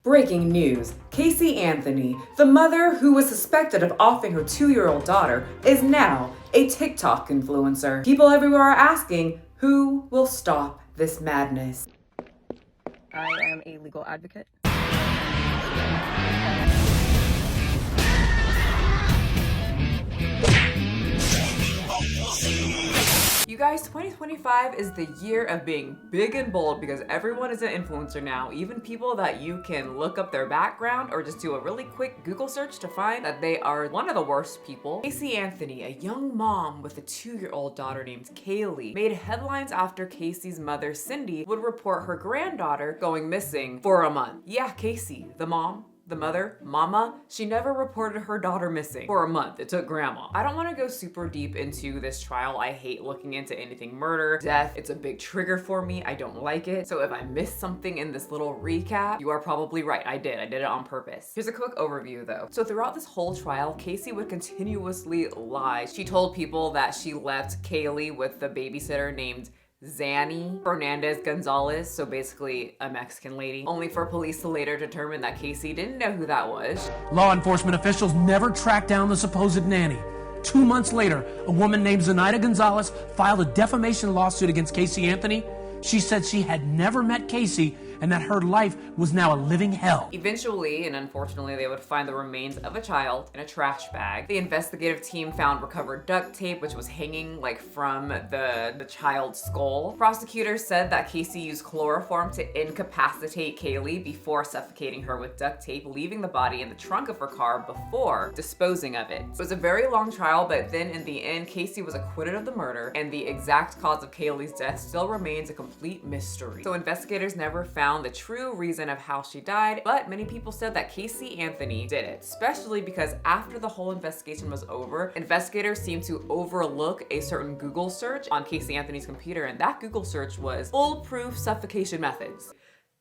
Breaking news. Casey Anthony, the mother who was suspected of offing her 2-year-old daughter, is now a TikTok influencer. People everywhere are asking, who will stop this madness? I am a legal advocate. You guys, 2025 is the year of being big and bold because everyone is an influencer now, even people that you can look up their background or just do a really quick Google search to find that they are one of the worst people. Casey Anthony, a young mom with a 2-year-old daughter named Kaylee, made headlines after Casey's mother, Cindy, would report her granddaughter going missing for a month. Yeah, Casey, the mom, the mother, mama, she never reported her daughter missing for a month. It took grandma. I don't want to go super deep into this trial. I hate looking into anything murder, death. It's a big trigger for me. I don't like it. So if I missed something in this little recap, you are probably right. I did it on purpose. Here's a quick overview though. So throughout this whole trial, Casey would continuously lie. She told people that she left Kaylee with the babysitter named Zanny Fernandez Gonzalez, so basically a Mexican lady, only for police to later determine that Casey didn't know who that was. Law enforcement officials never tracked down the supposed nanny. 2 months later, a woman named Zenaida Gonzalez filed a defamation lawsuit against Casey Anthony. She said she had never met Casey and that her life was now a living hell. Eventually, and unfortunately, they would find the remains of a child in a trash bag. The investigative team found recovered duct tape, which was hanging like from the child's skull. Prosecutors said that Casey used chloroform to incapacitate Kaylee before suffocating her with duct tape, leaving the body in the trunk of her car before disposing of it. It was a very long trial, but then in the end, Casey was acquitted of the murder, and the exact cause of Kaylee's death still remains a complete mystery. So investigators never found the true reason of how she died, but many people said that Casey Anthony did it, especially because after the whole investigation was over, investigators seemed to overlook a certain Google search on Casey Anthony's computer, and that Google search was foolproof suffocation methods.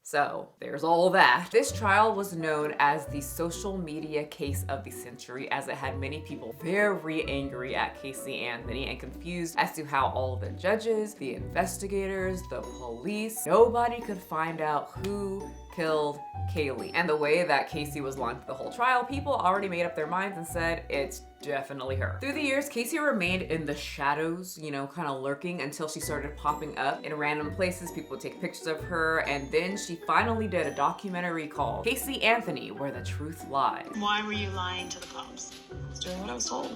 So there's all that. This trial was known as the social media case of the century, as it had many people very angry at Casey Anthony and confused as to how all the judges, the investigators, the police, nobody could find out who killed Kaylee. And the way that Casey was lying through the whole trial, people already made up their minds and said it's definitely her. Through the years, Casey remained in the shadows, kind of lurking until she started popping up in random places. People would take pictures of her, and then she finally did a documentary called Casey Anthony, Where the Truth Lies. Why were you lying to the cops? I was doing what I was told.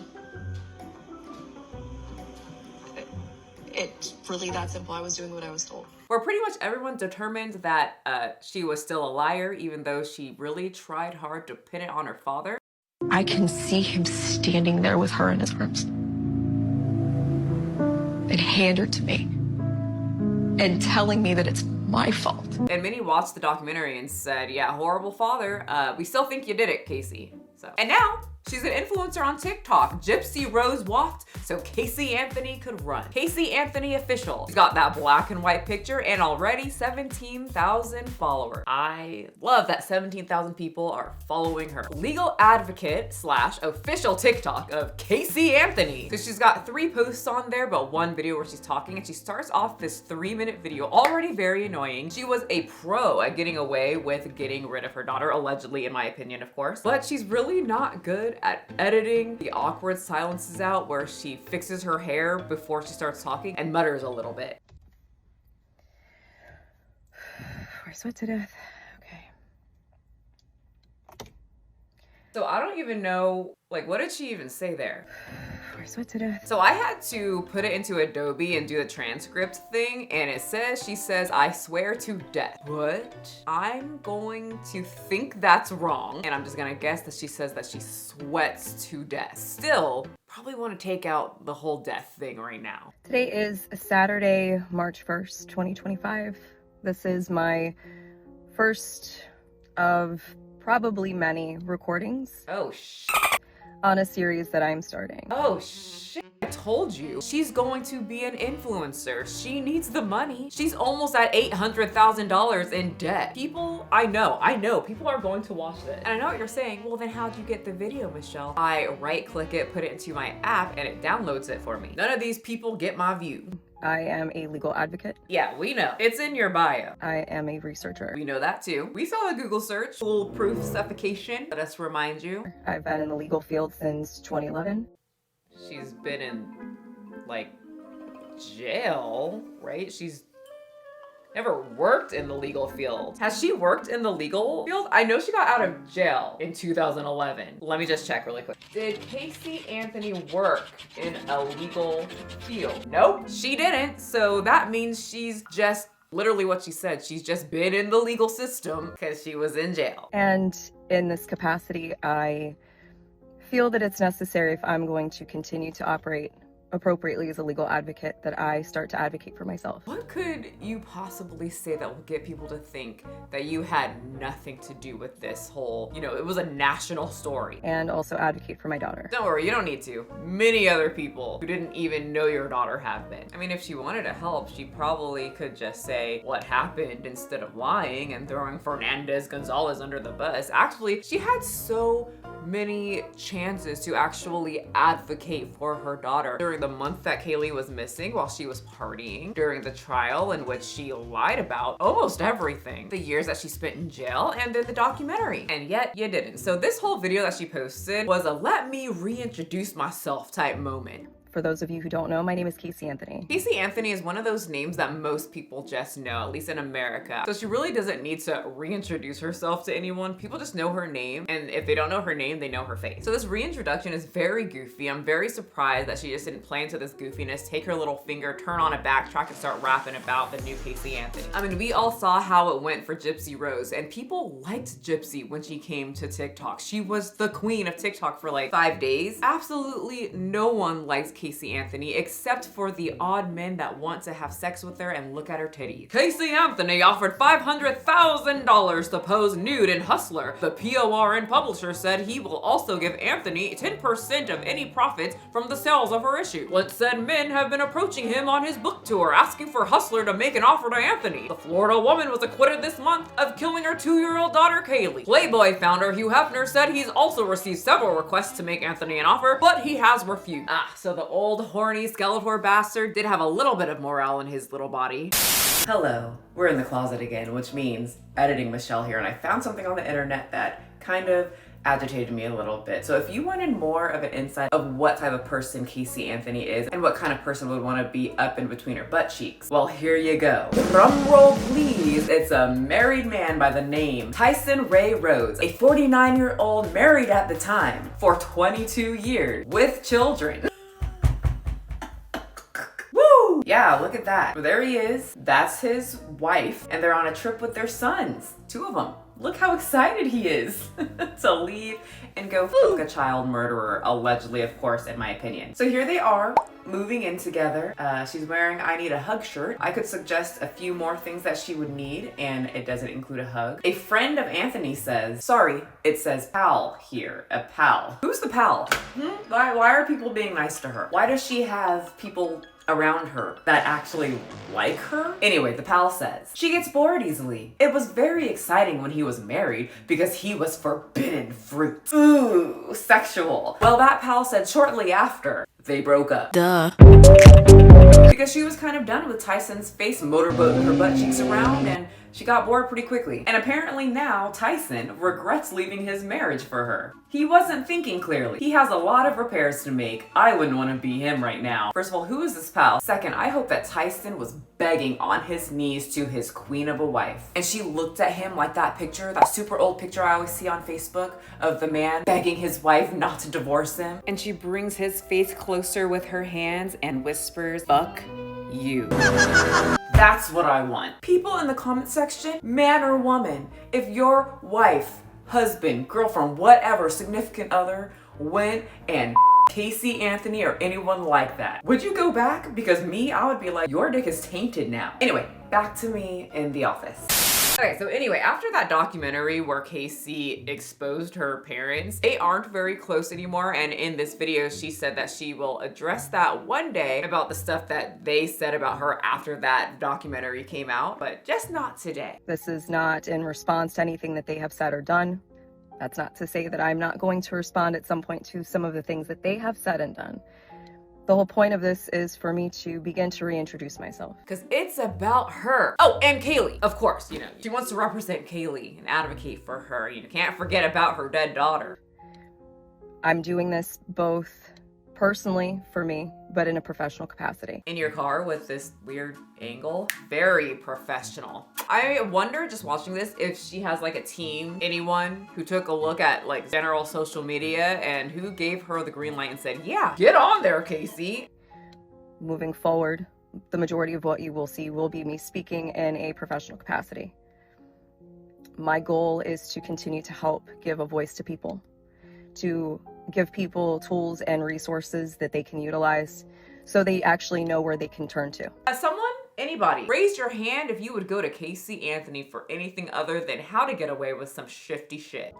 It's really that simple. I was doing what I was told. Where pretty much everyone determined that she was still a liar, even though she really tried hard to pin it on her father. I can see him standing there with her in his arms and hand her to me and telling me that it's my fault. And many watched the documentary and said, yeah, horrible father. We still think you did it, Casey. And now she's an influencer on TikTok. Gypsy Rose walked so Casey Anthony could run. Casey Anthony official. She's got that black and white picture and already 17,000 followers. I love that 17,000 people are following her. Legal advocate / official TikTok of Casey Anthony. So she's got 3 posts on there, but 1 video where she's talking, and she starts off this 3-minute video, already very annoying. She was a pro at getting away with getting rid of her daughter, allegedly in my opinion, of course. But she's really not good at editing the awkward silences out where she fixes her hair before she starts talking and mutters a little bit. I sweat to death. Okay. So I don't even know, what did she even say there? I sweat to death. So I had to put it into Adobe and do the transcript thing, and she says, I swear to death. What? I'm going to think that's wrong, and I'm just gonna guess that she says that she sweats to death. Still, probably want to take out the whole death thing right now. Today is Saturday, March 1st, 2025. This is my first of probably many recordings. Oh, shit. On a series that I'm starting. Oh, shit. I told you. She's going to be an influencer. She needs the money. She's almost at $800,000 in debt. People, I know, people are going to watch this. And I know what you're saying. Well, then how'd you get the video, Michelle? I right-click it, put it into my app, and it downloads it for me. None of these people get my view. I am a legal advocate. Yeah, we know. It's in your bio. I am a researcher. We know that too. We saw the Google search. Foolproof suffocation. Let us remind you. I've been in the legal field since 2011. She's been in, like, jail, right? She's never worked in the legal field. Has she worked in the legal field? I know she got out of jail in 2011. Let me just check really quick. Did Casey Anthony work in a legal field? Nope, she didn't. So that means she's just literally what she said. She's just been in the legal system because she was in jail. And in this capacity, I feel that it's necessary, if I'm going to continue to operate appropriately as a legal advocate, that I start to advocate for myself. What could you possibly say that will get people to think that you had nothing to do with this whole, it was a national story? And also advocate for my daughter. Don't worry, you don't need to. Many other people who didn't even know your daughter have been. I mean, if she wanted to help, she probably could just say what happened instead of lying and throwing Fernandez Gonzalez under the bus. Actually, she had so many chances to actually advocate for her daughter during the month that Kaylee was missing while she was partying, during the trial in which she lied about almost everything, the years that she spent in jail, and then the documentary. And yet you didn't. So this whole video that she posted was a let me reintroduce myself type moment. For those of you who don't know, my name is Casey Anthony. Casey Anthony is one of those names that most people just know, at least in America. So she really doesn't need to reintroduce herself to anyone. People just know her name, and if they don't know her name, they know her face. So this reintroduction is very goofy. I'm very surprised that she just didn't play into this goofiness, take her little finger, turn on a backtrack, and start rapping about the new Casey Anthony. I mean, we all saw how it went for Gypsy Rose, and people liked Gypsy when she came to TikTok. She was the queen of TikTok for like 5 days. Absolutely no one likes Casey Anthony, except for the odd men that want to have sex with her and look at her titties. Casey Anthony offered $500,000 to pose nude in Hustler. The PORN publisher said he will also give Anthony 10% of any profits from the sales of her issue. Once said men have been approaching him on his book tour, asking for Hustler to make an offer to Anthony. The Florida woman was acquitted this month of killing her 2-year-old daughter, Kaylee. Playboy founder Hugh Hefner said he's also received several requests to make Anthony an offer, but he has refused. So the old horny Skeletor bastard did have a little bit of morale in his little body. Hello, we're in the closet again, which means editing Michelle here, and I found something on the internet that kind of agitated me a little bit. So if you wanted more of an insight of what type of person Casey Anthony is and what kind of person would want to be up in between her butt cheeks, well, here you go. Drum roll please. It's a married man by the name Tyson Ray Rhodes, a 49-year-old married at the time for 22 years with children. Yeah, look at that. There he is. That's his wife, and they're on a trip with their sons. 2 of them. Look how excited he is to leave and go fuck a child murderer, allegedly, of course, in my opinion. So here they are, moving in together. She's wearing I Need a Hug shirt. I could suggest a few more things that she would need, and it doesn't include a hug. A friend of Anthony says, sorry, it says pal here, a pal. Who's the pal? Why are people being nice to her? Why does she have people around her that actually like her? Anyway, the pal says, she gets bored easily. It was very exciting when he was married because he was forbidden fruit. Ooh, sexual. Well, that pal said shortly after, they broke up. Duh. Because she was kind of done with Tyson's face motorboating her butt cheeks around, and she got bored pretty quickly. And apparently now Tyson regrets leaving his marriage for her. He wasn't thinking clearly. He has a lot of repairs to make. I wouldn't want to be him right now. First of all, who is this pal? Second, I hope that Tyson was begging on his knees to his queen of a wife, and she looked at him like that picture, that super old picture I always see on Facebook of the man begging his wife not to divorce him. And she brings his face closer with her hands and whispers, fuck you. That's what I want. People in the comment section, man or woman, if your wife, husband, girlfriend, whatever, significant other went and Casey Anthony or anyone like that, would you go back? Because me, I would be like, your dick is tainted now. Anyway, back to me in the office. Okay, so anyway, after that documentary where Casey exposed her parents, they aren't very close anymore, and in this video, she said that she will address that one day about the stuff that they said about her after that documentary came out, but just not today. This is not in response to anything that they have said or done. That's not to say that I'm not going to respond at some point to some of the things that they have said and done. The whole point of this is for me to begin to reintroduce myself. Because it's about her. Oh, and Kaylee, of course, she wants to represent Kaylee and advocate for her. You can't forget about her dead daughter. I'm doing this both personally for me, but in a professional capacity. In your car with this weird angle, very professional. I wonder, just watching this, if she has like a team, anyone who took a look at like general social media and who gave her the green light and said, yeah, get on there, Casey. Moving forward, the majority of what you will see will be me speaking in a professional capacity. My goal is to continue to help give a voice to people, to give people tools and resources that they can utilize so they actually know where they can turn to. Anybody, raise your hand if you would go to Casey Anthony for anything other than how to get away with some shifty shit.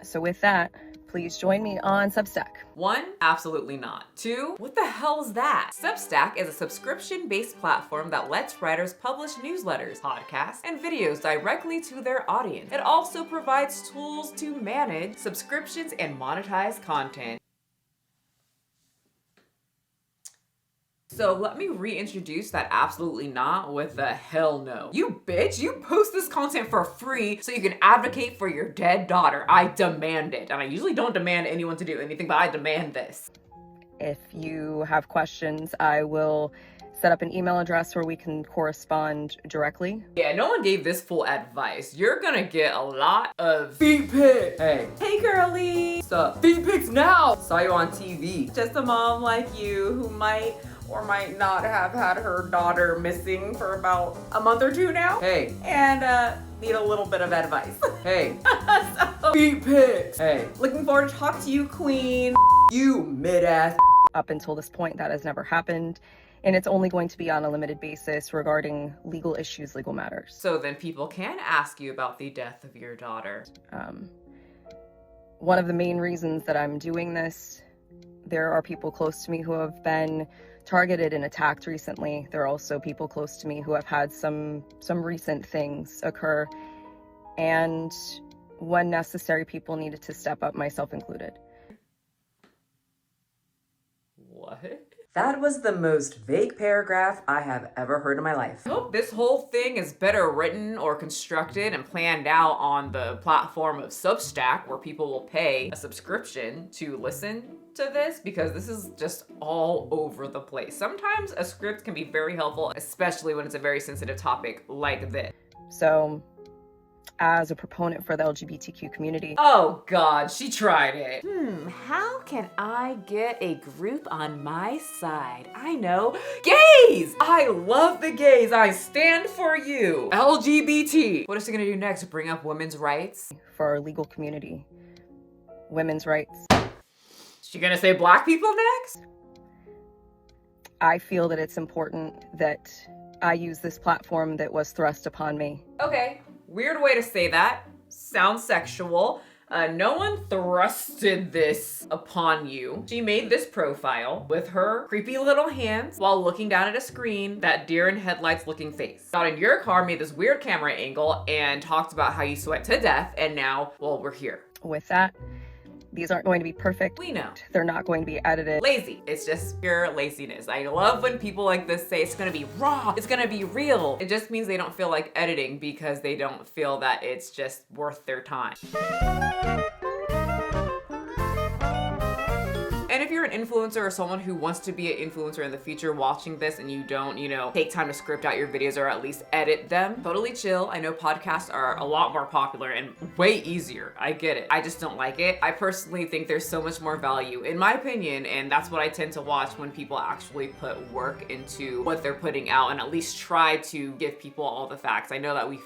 So with that, please join me on Substack. 1, absolutely not. 2, what the hell is that? Substack is a subscription-based platform that lets writers publish newsletters, podcasts, and videos directly to their audience. It also provides tools to manage subscriptions and monetize content. So let me reintroduce that absolutely not with a hell no. You bitch, you post this content for free so you can advocate for your dead daughter. I demand it. And I usually don't demand anyone to do anything, but I demand this. If you have questions, I will set up an email address where we can correspond directly. Yeah, no one gave this full advice. You're gonna get a lot of feet pics. Hey girlie, sup? Feet pics now. Saw you on TV. Just a mom like you who might or might not have had her daughter missing for about a month or 2 now. Hey. And need a little bit of advice. Hey. So, feet pics. Hey. Looking forward to talk to you, queen. You mid-ass. Up until this point, that has never happened. And it's only going to be on a limited basis regarding legal issues, legal matters. So then people can ask you about the death of your daughter. One of the main reasons that I'm doing this, there are people close to me who have been targeted and attacked recently. There are also people close to me who have had some recent things occur. And when necessary, people needed to step up, myself included. What? That was the most vague paragraph I have ever heard in my life. I hope this whole thing is better written or constructed and planned out on the platform of Substack, where people will pay a subscription to listen to this, because this is just all over the place. Sometimes a script can be very helpful, especially when it's a very sensitive topic like this. So, as a proponent for the LGBTQ community. Oh God, she tried it. How can I get a group on my side? I know, gays! I love the gays, I stand for you. LGBT. What is she gonna do next? Bring up women's rights? For our legal community, women's rights. She gonna say black people next? I feel that it's important that I use this platform that was thrust upon me. Okay. Weird way to say that. Sounds sexual. No one thrusted this upon you. She made this profile with her creepy little hands while looking down at a screen, that deer in headlights looking face. Got in your car, made this weird camera angle, and talked about how you sweat to death, and now, well, we're here. With that, these aren't going to be perfect. We know. They're not going to be edited. Lazy. It's just pure laziness. I love when people like this say it's gonna be raw, it's gonna be real. It just means they don't feel like editing because they don't feel that it's just worth their time. And if you're an influencer or someone who wants to be an influencer in the future watching this and you don't, take time to script out your videos or at least edit them, totally chill. I know podcasts are a lot more popular and way easier. I get it. I just don't like it. I personally think there's so much more value, in my opinion, and that's what I tend to watch when people actually put work into what they're putting out and at least try to give people all the facts. I know that we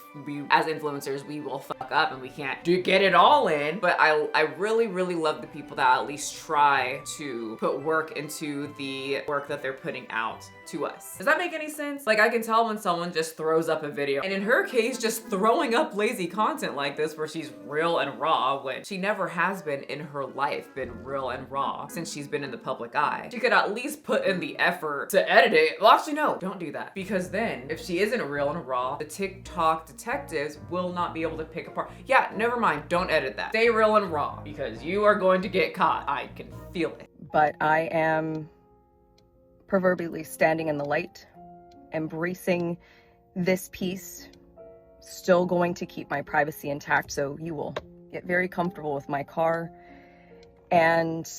as influencers, we will fuck up and we can't get it all in, but I really, really love the people that at least try to put work into the work that they're putting out to us. Does that make any sense? Like, I can tell when someone just throws up a video, and in her case, just throwing up lazy content like this where she's real and raw when she never has been in her life been real and raw since she's been in the public eye. She could at least put in the effort to edit it. Well, actually, no, don't do that. Because then, if she isn't real and raw, the TikTok detectives will not be able to pick apart. Yeah, never mind, don't edit that. Stay real and raw, because you are going to get caught. I can feel it. But I am proverbially standing in the light, embracing this piece, still going to keep my privacy intact. So you will get very comfortable with my car, and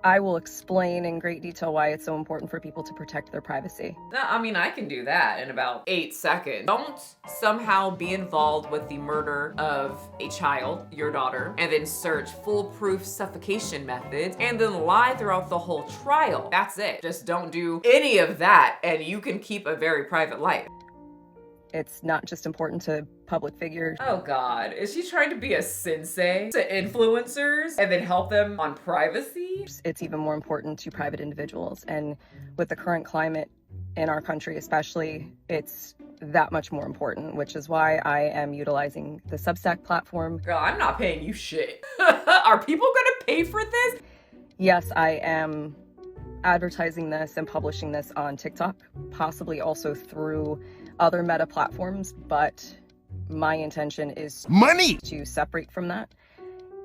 I will explain in great detail why it's so important for people to protect their privacy. No, I mean, I can do that in about 8 seconds. Don't somehow be involved with the murder of a child, your daughter, and then search foolproof suffocation methods and then lie throughout the whole trial. That's it. Just don't do any of that and you can keep a very private life. It's not just important to public figures. Oh God, is she trying to be a sensei to influencers and then help them on privacy? It's even more important to private individuals. And with the current climate in our country especially, it's that much more important, which is why I am utilizing the Substack platform. Girl, I'm not paying you shit. Are people gonna pay for this? Yes, I am advertising this and publishing this on TikTok, possibly also through other meta platforms, but my intention is money to separate from that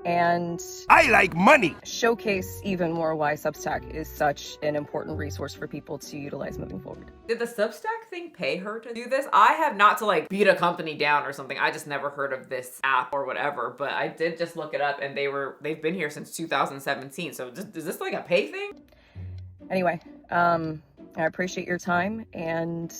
and I like money. Showcase even more why Substack is such an important resource for people to utilize moving forward. Did the Substack thing pay her to do this? I have not to like beat a company down or something. I just never heard of this app or whatever, but I did just look it up and they've been here since 2017. So is this like a pay thing? Anyway, I appreciate your time and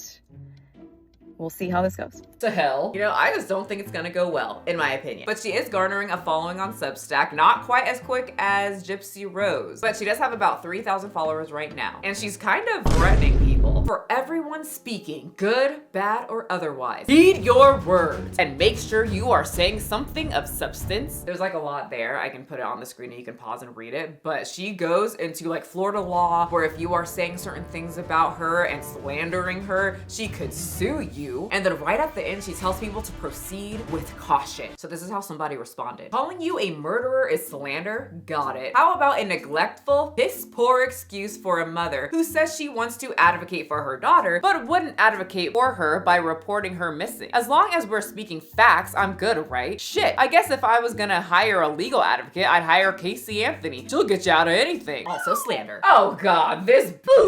we'll see how this goes. To hell. You know, I just don't think it's gonna go well, in my opinion. But she is garnering a following on Substack, not quite as quick as Gypsy Rose, but she does have about 3,000 followers right now. And she's kind of threatening people. For everyone speaking, good, bad, or otherwise, heed your words and make sure you are saying something of substance. There's like a lot there. I can put it on the screen and you can pause and read it, but she goes into like Florida law, where if you are saying certain things about her and slandering her, she could sue you. And then right at the end, she tells people to proceed with caution. So this is how somebody responded. Calling you a murderer is slander? Got it. How about a neglectful, piss poor excuse for a mother who says she wants to advocate for her daughter, but wouldn't advocate for her by reporting her missing? As long as we're speaking facts, I'm good, right? Shit, I guess if I was gonna hire a legal advocate, I'd hire Casey Anthony. She'll get you out of anything. Also slander. Oh God,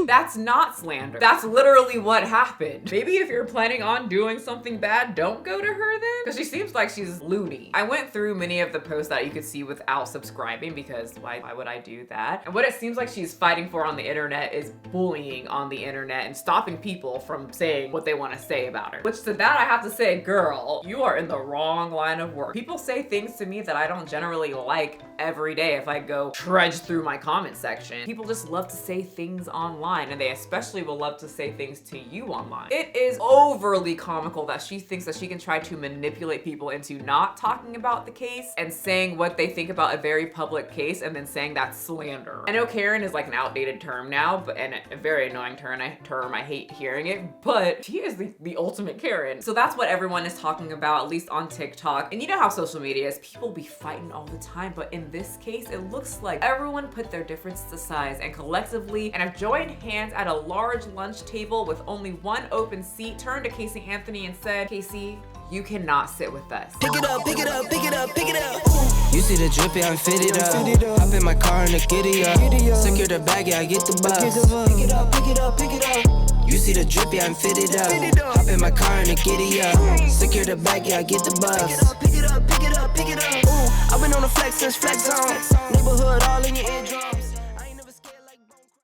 that's not slander. That's literally what happened. Maybe if you're planning on doing something bad, don't go to her then? Because she seems like she's loony. I went through many of the posts that you could see without subscribing because why would I do that? And what it seems like she's fighting for on the internet is bullying on the internet and stopping people from saying what they want to say about her. Which to that I have to say, girl, you are in the wrong line of work. People say things to me that I don't generally like every day if I go trudge through my comment section. People just love to say things online, and they especially will love to say things to you online. It is overly comical that she thinks that she can try to manipulate people into not talking about the case and saying what they think about a very public case and then saying that's slander. I know Karen is like an outdated term now, and a very annoying term. I hate hearing it, but she is the ultimate Karen. So that's what everyone is talking about, at least on TikTok. And you know how social media is, people be fighting all the time, but in this case, it looks like everyone put their differences aside and collectively and have joined hands at a large lunch table with only one open seat, turned to Casey Anthony and said, Casey, you cannot sit with us. Pick it up, pick it up, pick it up, pick it up. You see the drippy, I'm fitted up. Hop in my car and the giddy up. Secure the bag, yeah, I get the bus. Pick it up, pick it up, pick it up. You see the drippy, I'm fitted up. Hop in my car and the giddy up. Secure the bag, yeah, I get the bus. Pick it up, pick it up, pick it up, pick it up. Ooh, I've been on the flex since flex on. Neighborhood all in your eardrum.